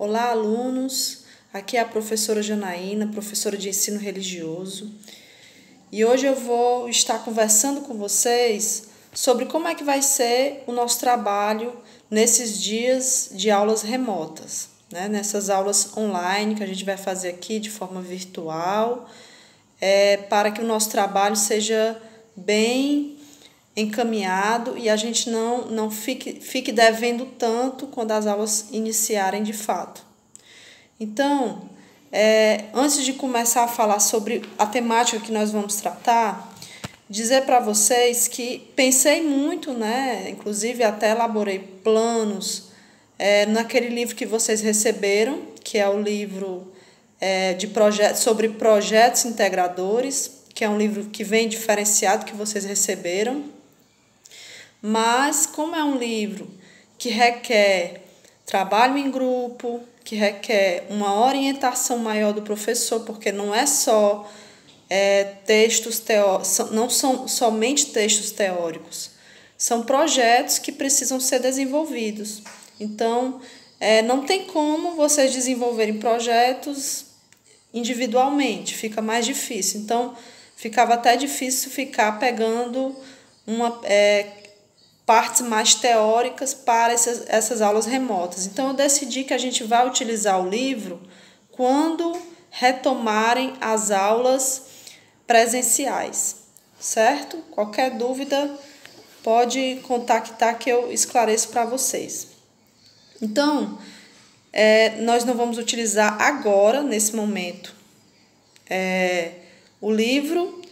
Olá, alunos! Aqui é a professora Janaína, professora de ensino religioso. E hoje eu vou estar conversando com vocês sobre como é que vai ser o nosso trabalho nesses dias de aulas remotas, né? Nessas aulas online que a gente vai fazer aqui de forma virtual, para que o nosso trabalho seja bem encaminhado e a gente não fique devendo tanto quando as aulas iniciarem de fato. Então, antes de começar a falar sobre a temática que nós vamos tratar, dizer para vocês que pensei muito, né? Inclusive até elaborei planos naquele livro que vocês receberam, que é o livro sobre projetos integradores, que é um livro que vem diferenciado, que vocês receberam. Mas, como é um livro que requer trabalho em grupo, que requer uma orientação maior do professor, porque não é só textos teóricos, não são somente textos teóricos, são projetos que precisam ser desenvolvidos. Então, não tem como vocês desenvolverem projetos individualmente, fica mais difícil. Então, ficava até difícil ficar pegando partes mais teóricas para essas aulas remotas. Então, eu decidi que a gente vai utilizar o livro quando retomarem as aulas presenciais, certo? Qualquer dúvida pode contactar que eu esclareço para vocês. Então, nós não vamos utilizar agora, nesse momento, o livro,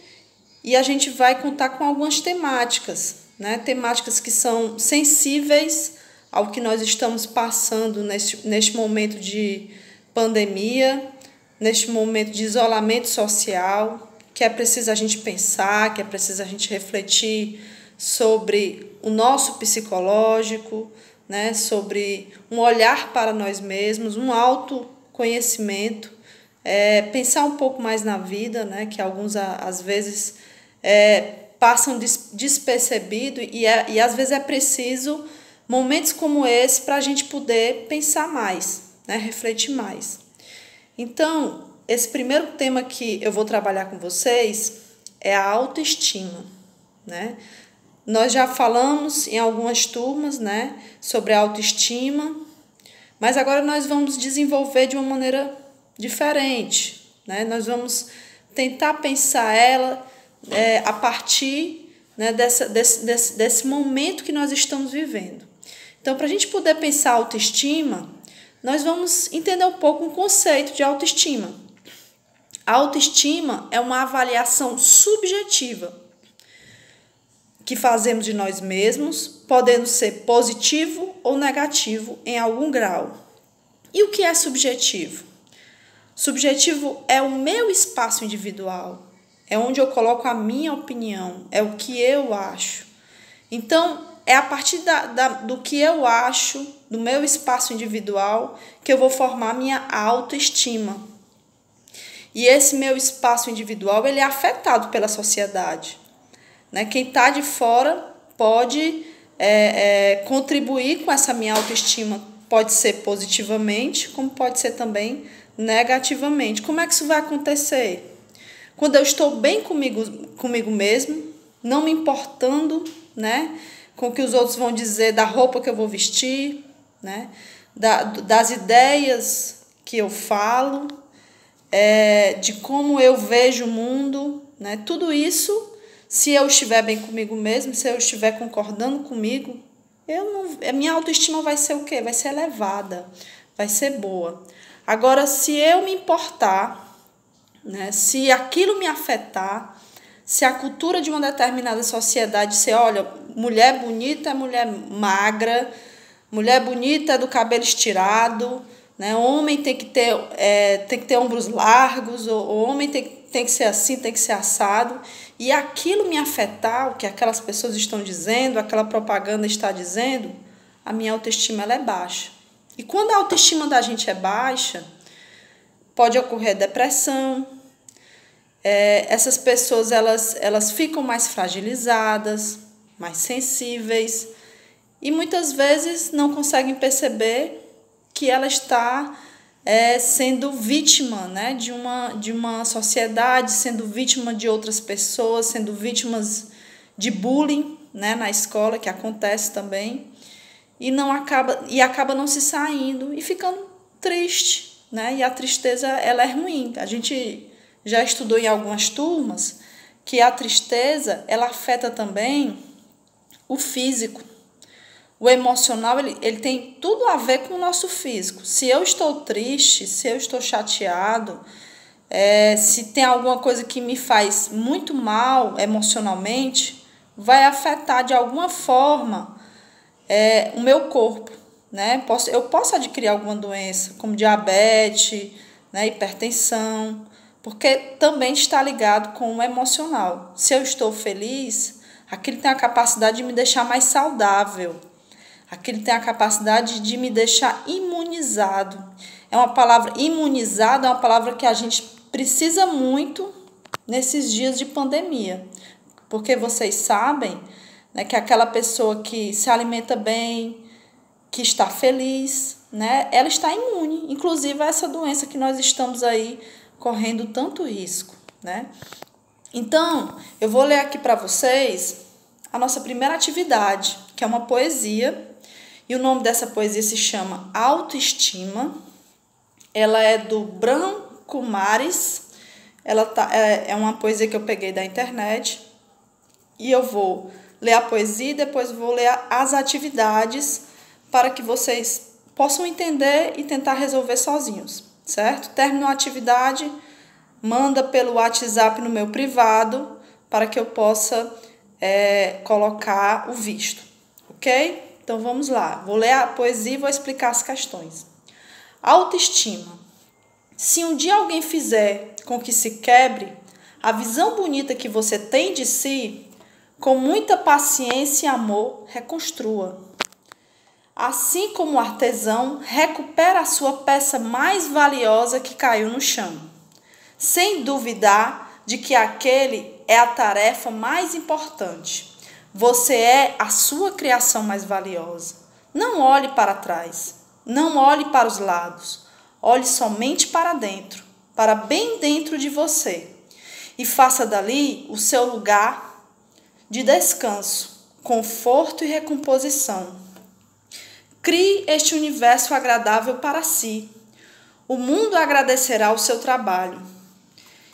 e a gente vai contar com algumas temáticas, né? Temáticas que são sensíveis ao que nós estamos passando neste momento de pandemia, neste momento de isolamento social, que é preciso a gente pensar, que é preciso a gente refletir sobre o nosso psicológico, né? Sobre um olhar para nós mesmos, um autoconhecimento, pensar um pouco mais na vida, né? Que alguns às vezes passam despercebido e às vezes é preciso momentos como esse para a gente poder pensar mais, né? Refletir mais. Então, esse primeiro tema que eu vou trabalhar com vocês é a autoestima, né? Nós já falamos em algumas turmas, né, sobre a autoestima, mas agora nós vamos desenvolver de uma maneira diferente, né? Nós vamos tentar pensar ela a partir, né, desse momento que nós estamos vivendo. Então, para a gente poder pensar autoestima, nós vamos entender um pouco o conceito de autoestima. A autoestima é uma avaliação subjetiva que fazemos de nós mesmos, podendo ser positivo ou negativo em algum grau. E o que é subjetivo? Subjetivo é o meu espaço individual, é onde eu coloco a minha opinião, é o que eu acho. Então, é a partir do que eu acho, do meu espaço individual, que eu vou formar minha autoestima. E esse meu espaço individual, ele é afetado pela sociedade, né? Quem está de fora pode contribuir com essa minha autoestima, pode ser positivamente, como pode ser também negativamente. Como é que isso vai acontecer? Quando eu estou bem comigo mesmo, não me importando, né, com o que os outros vão dizer da roupa que eu vou vestir, né, das ideias que eu falo, de como eu vejo o mundo, né, tudo isso, se eu estiver bem comigo mesmo, se eu estiver concordando comigo, a minha autoestima vai ser o quê? Vai ser elevada, vai ser boa. Agora, se eu me importar, né, se aquilo me afetar, se a cultura de uma determinada sociedade ser, olha, mulher bonita é mulher magra, mulher bonita é do cabelo estirado, né, homem tem que ter ombros largos, o homem tem que ser assim, tem que ser assado, e aquilo me afetar, o que aquelas pessoas estão dizendo, aquela propaganda está dizendo, a minha autoestima ela é baixa. E quando a autoestima da gente é baixa, pode ocorrer depressão, essas pessoas elas ficam mais fragilizadas, mais sensíveis, e muitas vezes não conseguem perceber que ela está sendo vítima, né, de uma sociedade, sendo vítima de outras pessoas, sendo vítimas de bullying, né, na escola, que acontece também, e acaba não se saindo e ficando triste, né? E a tristeza, ela é ruim. A gente já estudou em algumas turmas que a tristeza, ela afeta também o físico. O emocional, ele tem tudo a ver com o nosso físico. Se eu estou triste, se eu estou chateado, se tem alguma coisa que me faz muito mal emocionalmente, vai afetar de alguma forma o meu corpo, né? Eu posso adquirir alguma doença, como diabetes, né, hipertensão, porque também está ligado com o emocional. Se eu estou feliz, aquilo tem a capacidade de me deixar mais saudável. Aquilo tem a capacidade de me deixar imunizado. Imunizado é uma palavra que a gente precisa muito nesses dias de pandemia. Porque vocês sabem, né, que aquela pessoa que se alimenta bem, que está feliz, né, ela está imune, inclusive a essa doença que nós estamos aí correndo tanto risco, né? Então, eu vou ler aqui para vocês a nossa primeira atividade, que é uma poesia, e o nome dessa poesia se chama Autoestima. Ela é do Bram Kumaris, é uma poesia que eu peguei da internet, e eu vou ler a poesia e depois vou ler as atividades para que vocês possam entender e tentar resolver sozinhos, certo? Terminou a atividade, manda pelo WhatsApp no meu privado para que eu possa colocar o visto, ok? Então vamos lá, vou ler a poesia e vou explicar as questões. Autoestima. Se um dia alguém fizer com que se quebre a visão bonita que você tem de si, com muita paciência e amor, reconstrua. Assim como o artesão recupera a sua peça mais valiosa que caiu no chão, sem duvidar de que aquele é a tarefa mais importante. Você é a sua criação mais valiosa. Não olhe para trás, não olhe para os lados, olhe somente para dentro, para bem dentro de você, e faça dali o seu lugar de descanso, conforto e recomposição. Crie este universo agradável para si. O mundo agradecerá o seu trabalho.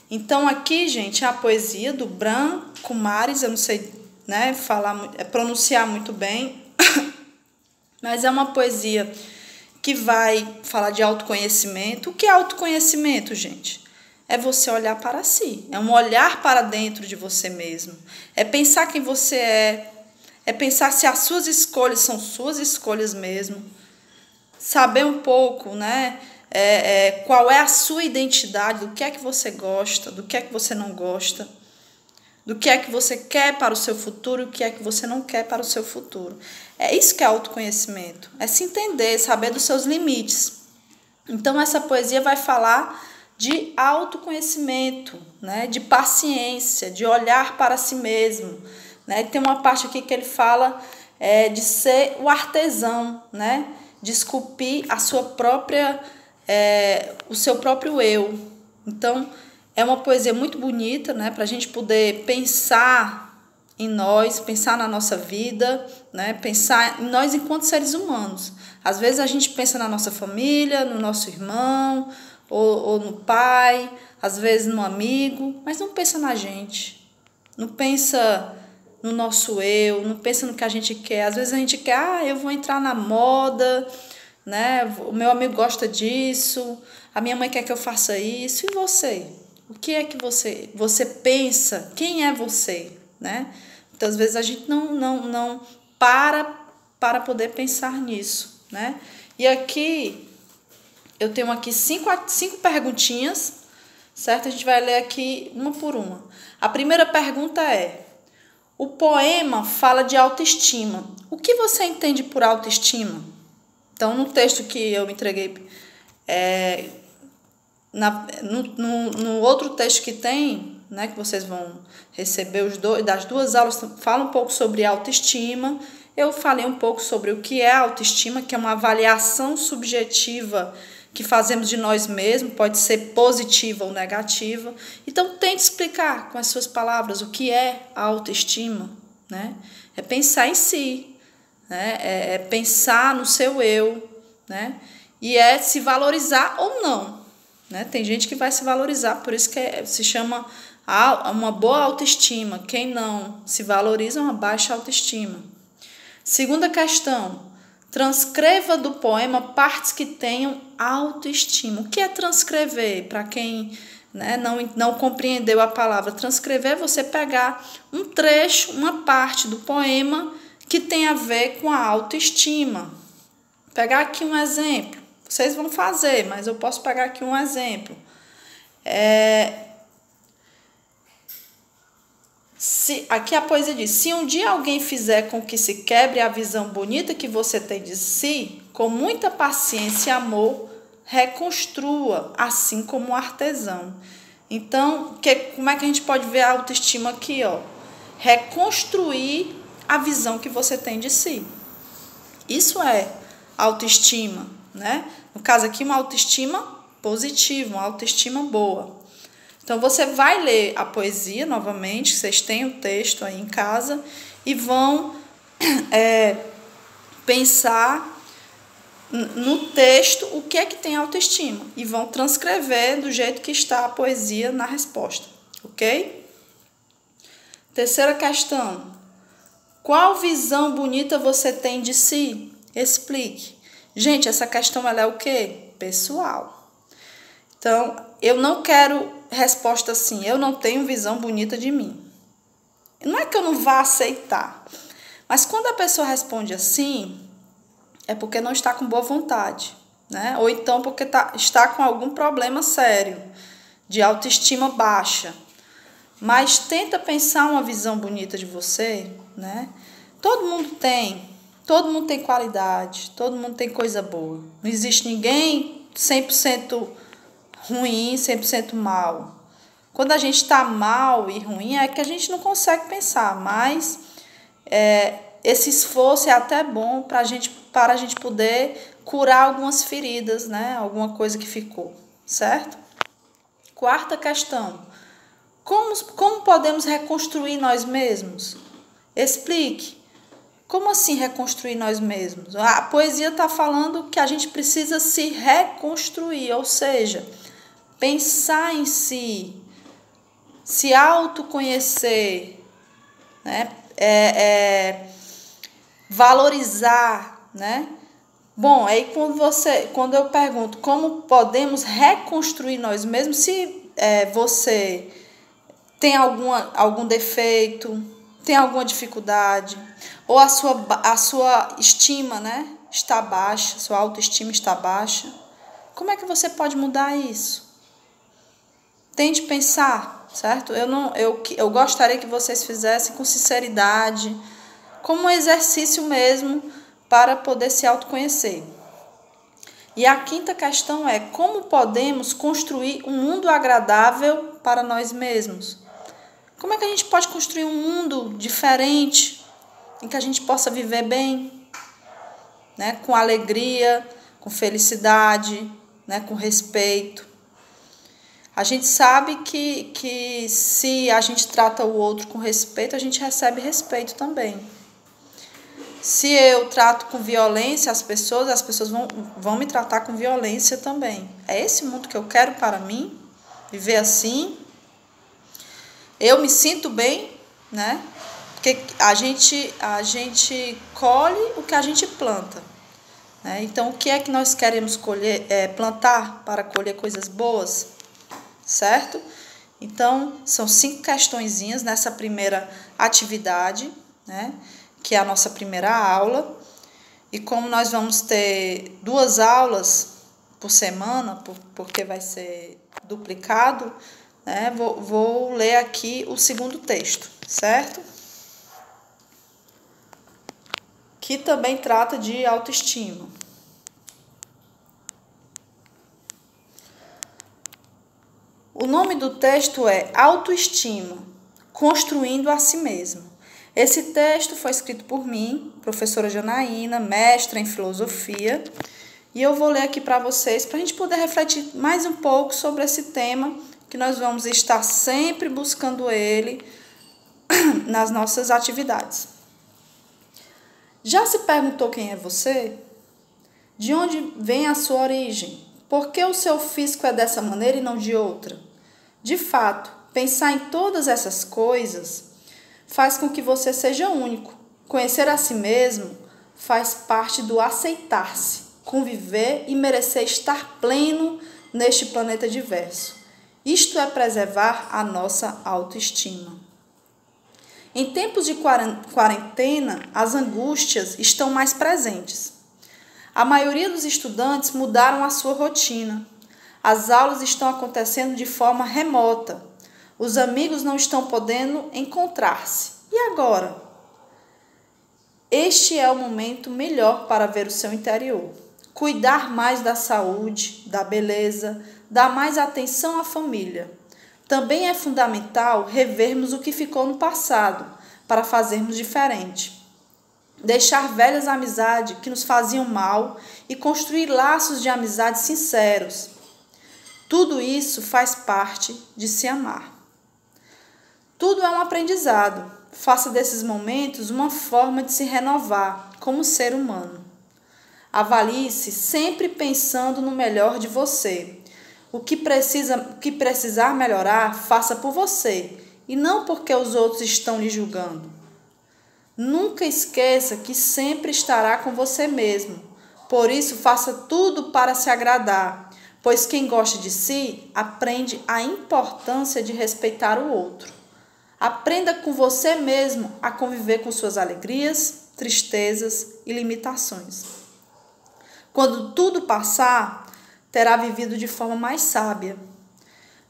Então aqui, gente, é a poesia do Bram Kumaris, eu não sei, né, pronunciar muito bem, mas é uma poesia que vai falar de autoconhecimento. O que é autoconhecimento, gente? É você olhar para si, é um olhar para dentro de você mesmo, é pensar quem você é pensar se as suas escolhas são suas escolhas mesmo, saber um pouco, né, qual é a sua identidade, do que é que você gosta, do que é que você não gosta, do que é que você quer para o seu futuro e o que é que você não quer para o seu futuro. É isso que é autoconhecimento, é se entender, saber dos seus limites. Então essa poesia vai falar de autoconhecimento, né, de paciência, de olhar para si mesmo, né? Tem uma parte aqui que ele fala de ser o artesão, né? De esculpir a sua própria, o seu próprio eu. Então, é uma poesia muito bonita, né? Para a gente poder pensar em nós, pensar na nossa vida, né? Pensar em nós enquanto seres humanos. Às vezes a gente pensa na nossa família, no nosso irmão, ou no pai, às vezes no amigo, mas não pensa na gente. Não pensa no nosso eu, não pensa no que a gente quer. Às vezes a gente quer, eu vou entrar na moda, né? O meu amigo gosta disso, a minha mãe quer que eu faça isso. E você? O que é que você pensa? Quem é você, né? Então, às vezes a gente não para poder pensar nisso, né? E aqui eu tenho aqui cinco perguntinhas, certo? A gente vai ler aqui uma por uma. A primeira pergunta é: o poema fala de autoestima. O que você entende por autoestima? Então, no texto que eu entreguei, no outro texto que tem, né, que vocês vão receber das duas aulas, fala um pouco sobre autoestima. Eu falei um pouco sobre o que é autoestima, que é uma avaliação subjetiva que fazemos de nós mesmos, pode ser positiva ou negativa. Então, tente explicar com as suas palavras o que é a autoestima, né? É pensar em si, né? É pensar no seu eu, né? E é se valorizar ou não, né? Tem gente que vai se valorizar, por isso que se chama uma boa autoestima. Quem não se valoriza é uma baixa autoestima. Segunda questão, transcreva do poema partes que tenham autoestima. O que é transcrever? Para quem, né, não compreendeu a palavra transcrever, é você pegar um trecho, uma parte do poema que tem a ver com a autoestima. Vou pegar aqui um exemplo. Vocês vão fazer, mas eu posso pegar aqui um exemplo. Aqui a poesia diz: se um dia alguém fizer com que se quebre a visão bonita que você tem de si, com muita paciência e amor, reconstrua, assim como um artesão. Então, como é que a gente pode ver a autoestima aqui? Reconstruir a visão que você tem de si. Isso é autoestima, né? No caso aqui, uma autoestima positiva, uma autoestima boa. Então, você vai ler a poesia novamente, vocês têm o texto aí em casa, e vão pensar no texto o que é que tem autoestima, e vão transcrever do jeito que está a poesia na resposta, ok? Terceira questão, qual visão bonita você tem de si? Explique. Gente, essa questão ela é o quê? Pessoal. Então, eu não quero resposta assim, eu não tenho visão bonita de mim. Não é que eu não vá aceitar, mas quando a pessoa responde assim, é porque não está com boa vontade, né? Ou então porque está com algum problema sério, de autoestima baixa. Mas tenta pensar uma visão bonita de você, né? Todo mundo tem qualidade, todo mundo tem coisa boa. Não existe ninguém 100% ruim, 100% mal. Quando a gente está mal e ruim, é que a gente não consegue pensar, mas esse esforço é até bom para a gente poder curar algumas feridas, né? Alguma coisa que ficou, certo? Quarta questão, como podemos reconstruir nós mesmos? Explique. Como assim reconstruir nós mesmos? A poesia está falando que a gente precisa se reconstruir, ou seja, pensar em si, se autoconhecer, né? Valorizar, né? Bom, aí quando eu pergunto como podemos reconstruir nós mesmos, se você tem algum defeito, tem alguma dificuldade, ou a sua estima, né, está baixa, sua autoestima está baixa, como é que você pode mudar isso? Tente pensar, certo? Eu gostaria que vocês fizessem com sinceridade, como um exercício mesmo, para poder se autoconhecer. E a quinta questão é: como podemos construir um mundo agradável para nós mesmos? Como é que a gente pode construir um mundo diferente, em que a gente possa viver bem, né? Com alegria, com felicidade, né? Com respeito. A gente sabe que se a gente trata o outro com respeito, a gente recebe respeito também. Se eu trato com violência as pessoas vão me tratar com violência também. É esse mundo que eu quero para mim? Viver assim? Eu me sinto bem, né? Porque a gente colhe o que a gente planta, né? Então, o que é que nós queremos plantar para colher coisas boas, certo? Então, são 5 questõezinhas nessa primeira atividade, né? Que é a nossa primeira aula. E como nós vamos ter 2 aulas por semana, porque vai ser duplicado, né? Vou ler aqui o segundo texto, certo? Que também trata de autoestima. O nome do texto é Autoestima, construindo a si mesmo. Esse texto foi escrito por mim, professora Janaína, mestra em filosofia, e eu vou ler aqui para vocês, para a gente poder refletir mais um pouco sobre esse tema, que nós vamos estar sempre buscando ele nas nossas atividades. Já se perguntou quem é você? De onde vem a sua origem? Por que o seu físico é dessa maneira e não de outra? De fato, pensar em todas essas coisas faz com que você seja único. Conhecer a si mesmo faz parte do aceitar-se, conviver e merecer estar pleno neste planeta diverso. Isto é preservar a nossa autoestima. Em tempos de quarentena, as angústias estão mais presentes. A maioria dos estudantes mudaram a sua rotina. As aulas estão acontecendo de forma remota. Os amigos não estão podendo encontrar-se. E agora? Este é o momento melhor para ver o seu interior. Cuidar mais da saúde, da beleza, dar mais atenção à família. Também é fundamental revermos o que ficou no passado, para fazermos diferente. Deixar velhas amizades que nos faziam mal e construir laços de amizade sinceros. Tudo isso faz parte de se amar. Tudo é um aprendizado. Faça desses momentos uma forma de se renovar como ser humano. Avalie-se sempre pensando no melhor de você. O que precisar melhorar, faça por você e não porque os outros estão lhe julgando. Nunca esqueça que sempre estará com você mesmo. Por isso, faça tudo para se agradar, pois quem gosta de si aprende a importância de respeitar o outro. Aprenda com você mesmo a conviver com suas alegrias, tristezas e limitações. Quando tudo passar, terá vivido de forma mais sábia.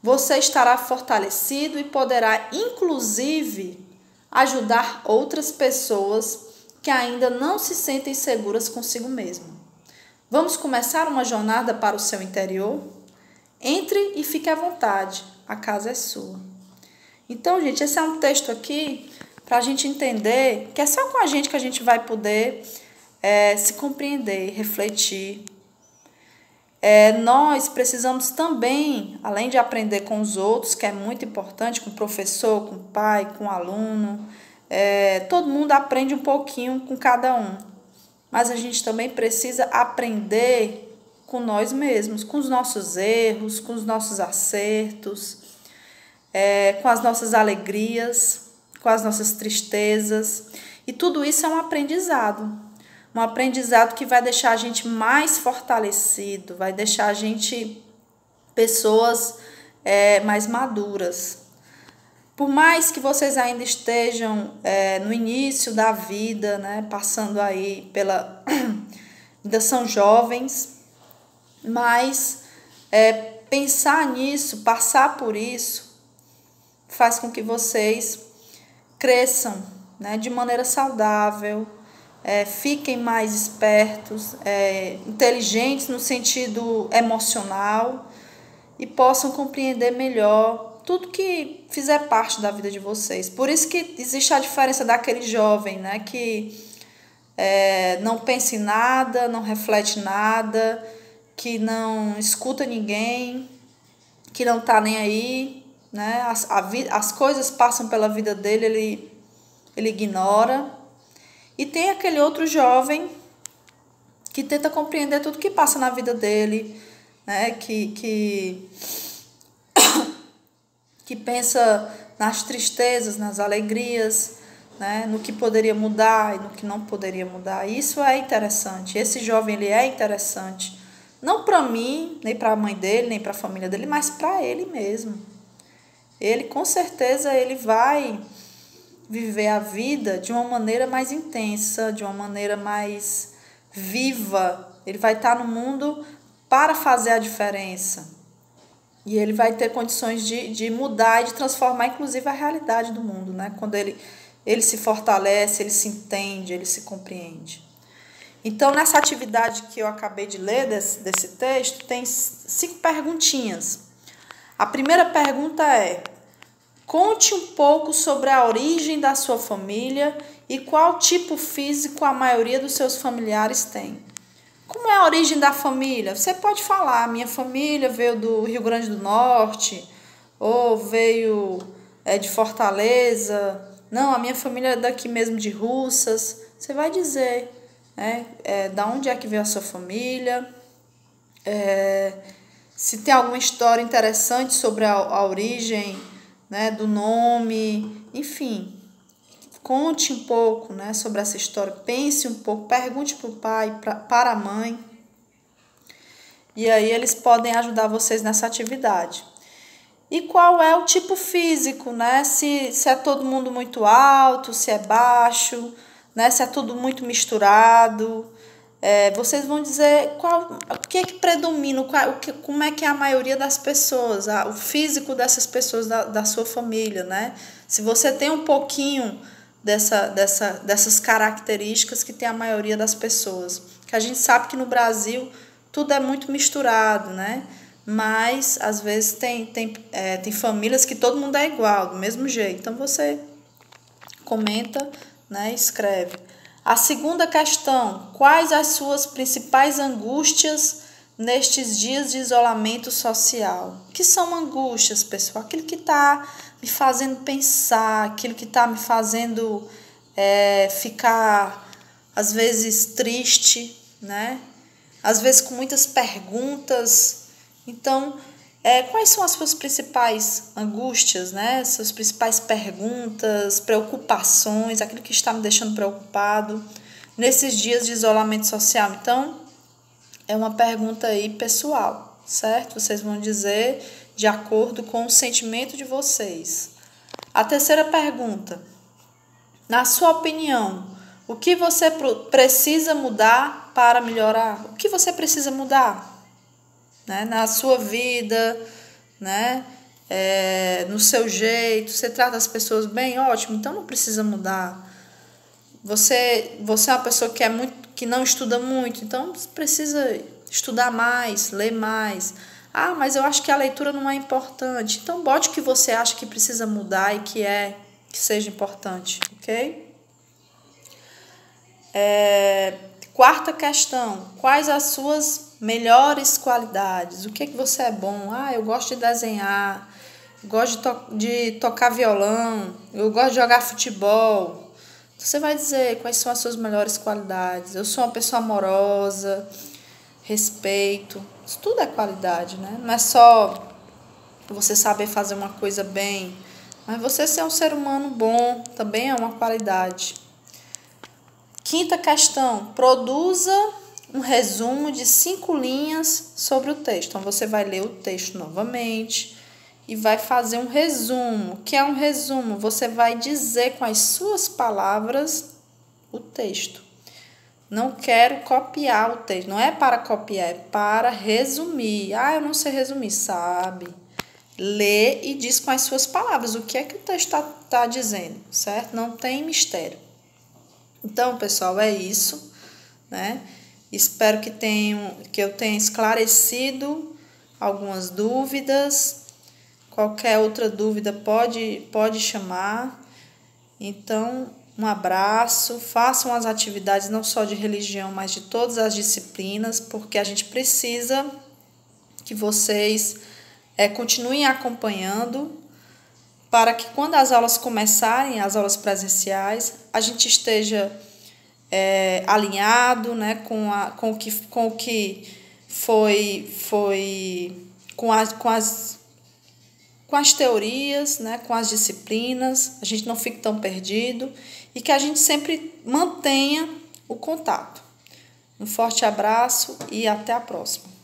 Você estará fortalecido e poderá, inclusive, ajudar outras pessoas que ainda não se sentem seguras consigo mesmo. Vamos começar uma jornada para o seu interior? Entre e fique à vontade, a casa é sua. Então, gente, esse é um texto aqui para a gente entender que é só com a gente que a gente vai poder se compreender, refletir. Nós precisamos também, além de aprender com os outros, que é muito importante, com o professor, com o pai, com o aluno, todo mundo aprende um pouquinho com cada um, mas a gente também precisa aprender com nós mesmos, com os nossos erros, com os nossos acertos, com as nossas alegrias, com as nossas tristezas, e tudo isso é um aprendizado. Um aprendizado que vai deixar a gente mais fortalecido, vai deixar a gente pessoas mais maduras. Por mais que vocês ainda estejam no início da vida, né, passando aí pela... ainda são jovens, mas pensar nisso, passar por isso, faz com que vocês cresçam, né, de maneira saudável, fiquem mais espertos, inteligentes no sentido emocional e possam compreender melhor tudo que fizer parte da vida de vocês. Por isso que existe a diferença daquele jovem, né, que não pensa em nada, não reflete nada, que não escuta ninguém, que não está nem aí, né? As coisas passam pela vida dele, ele ignora. E tem aquele outro jovem que tenta compreender tudo que passa na vida dele, né? Que pensa nas tristezas, nas alegrias, né? No que poderia mudar e no que não poderia mudar. Isso é interessante. Esse jovem ele é interessante. Não para mim, nem para a mãe dele, nem para a família dele, mas para ele mesmo. Ele, com certeza, ele vai viver a vida de uma maneira mais intensa, de uma maneira mais viva. Ele vai estar no mundo para fazer a diferença. E ele vai ter condições de mudar e de transformar, inclusive, a realidade do mundo, né? Quando ele se fortalece, ele se entende, ele se compreende. Então, nessa atividade que eu acabei de ler desse texto, tem 5 perguntinhas. A primeira pergunta é: Conte um pouco sobre a origem da sua família e qual tipo físico a maioria dos seus familiares tem. Como é a origem da família? Você pode falar, minha família veio do Rio Grande do Norte, ou veio de Fortaleza. Não, a minha família é daqui mesmo de Russas. Você vai dizer, né, da onde é que veio a sua família, se tem alguma história interessante sobre a origem, né, do nome, enfim. Conte um pouco, né, sobre essa história, pense um pouco, pergunte para o pai, para a mãe, e aí eles podem ajudar vocês nessa atividade. E qual é o tipo físico, né? Se é todo mundo muito alto, se é baixo, né? Se é tudo muito misturado. Vocês vão dizer o que é que predomina, como é que é a maioria das pessoas, o físico dessas pessoas da sua família, né? Se você tem um pouquinho dessas características que tem a maioria das pessoas. Que a gente sabe que no Brasil tudo é muito misturado, né? Mas às vezes tem famílias que todo mundo é igual, do mesmo jeito. Então você comenta, né? Escreve. A segunda questão: quais as suas principais angústias nestes dias de isolamento social? O que são angústias, pessoal? Aquilo que está me fazendo pensar, aquilo que está me fazendo ficar, às vezes, triste, né? Às vezes com muitas perguntas. Então, quais são as suas principais angústias, né? Suas principais perguntas, preocupações, aquilo que está me deixando preocupado nesses dias de isolamento social? Então, é uma pergunta aí pessoal, certo? Vocês vão dizer de acordo com o sentimento de vocês. A terceira pergunta: na sua opinião, o que você precisa mudar para melhorar? O que você precisa mudar, né? Na sua vida, né? No seu jeito, você trata as pessoas bem, ótimo, então não precisa mudar. Você é uma pessoa que não estuda muito, então você precisa estudar mais, ler mais. Ah, mas eu acho que a leitura não é importante. Então bote o que você acha que precisa mudar e que seja importante, ok? Quarta questão: quais as suas melhores qualidades? O que você é bom? Ah, eu gosto de desenhar, gosto de tocar violão, eu gosto de jogar futebol. Você vai dizer quais são as suas melhores qualidades. Eu sou uma pessoa amorosa, respeito. Isso tudo é qualidade, né? Não é só você saber fazer uma coisa bem, mas você ser um ser humano bom também é uma qualidade. Quinta questão: produza um resumo de 5 linhas sobre o texto. Então, você vai ler o texto novamente e vai fazer um resumo. O que é um resumo? Você vai dizer com as suas palavras o texto. Não quero copiar o texto. Não é para copiar, é para resumir. Ah, eu não sei resumir. Sabe? Lê e diz com as suas palavras o que é que o texto está dizendo, certo? Não tem mistério. Então, pessoal, é isso, né? Espero que eu tenha esclarecido algumas dúvidas. Qualquer outra dúvida pode chamar. Então, um abraço. Façam as atividades não só de religião, mas de todas as disciplinas, porque a gente precisa que vocês continuem acompanhando, para que quando as aulas começarem, as aulas presenciais, a gente esteja alinhado, né, com o que foi com as teorias, né, com as disciplinas, a gente não fique tão perdido e que a gente sempre mantenha o contato. Um forte abraço e até a próxima.